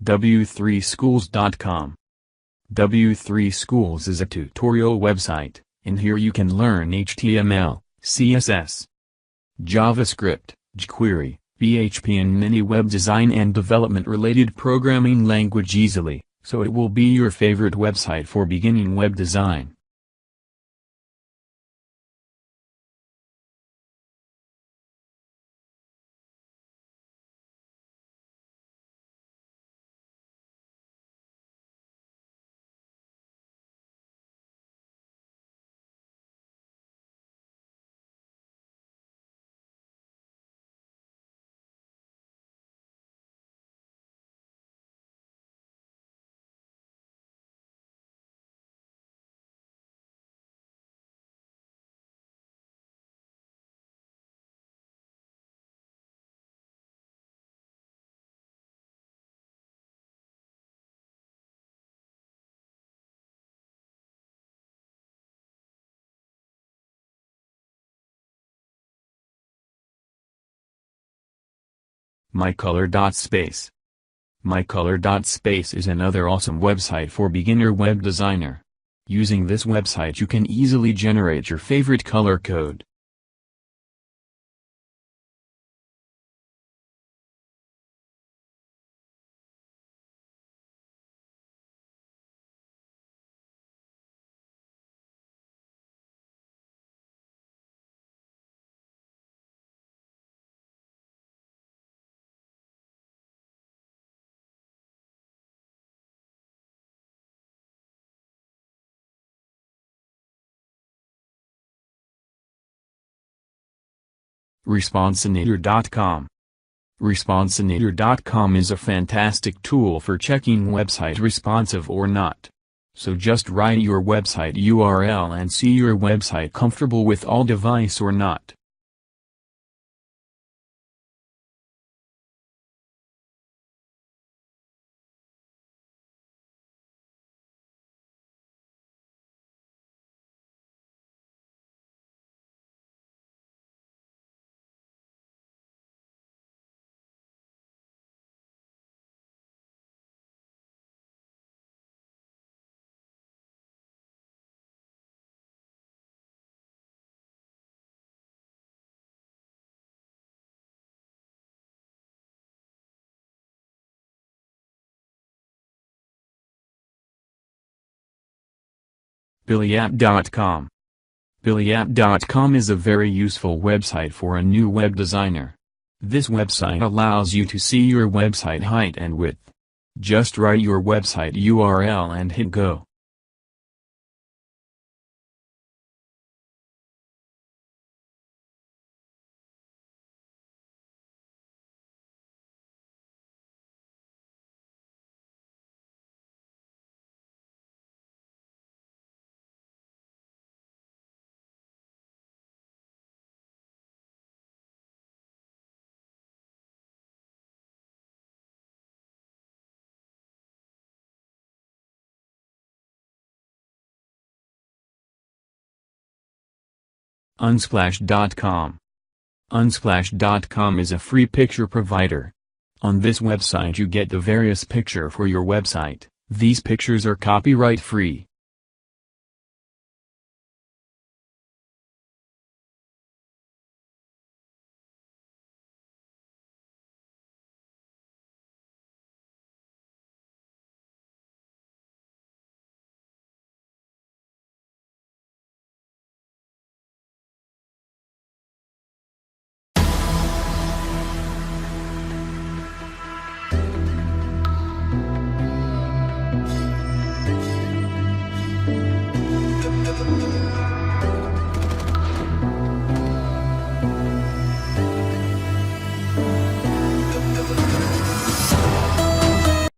w3schools.com. W3Schools is a tutorial website, and here you can learn HTML, CSS, JavaScript, jQuery, PHP and many web design and development related programming language easily, so it will be your favorite website for beginning web design. MyColorSpace. MyColorSpace is another awesome website for beginner web designer. Using this website you can easily generate your favorite color code. Responsinator.com. Responsinator.com is a fantastic tool for checking website responsive or not. So just write your website URL and see your website comfortable with all device or not. BillyApp.com. BillyApp.com is a very useful website for a new web designer. This website allows you to see your website height and width. Just write your website URL and hit go. Unsplash.com. Unsplash.com is a free picture provider. On this website you get the various picture for your website. These pictures are copyright free.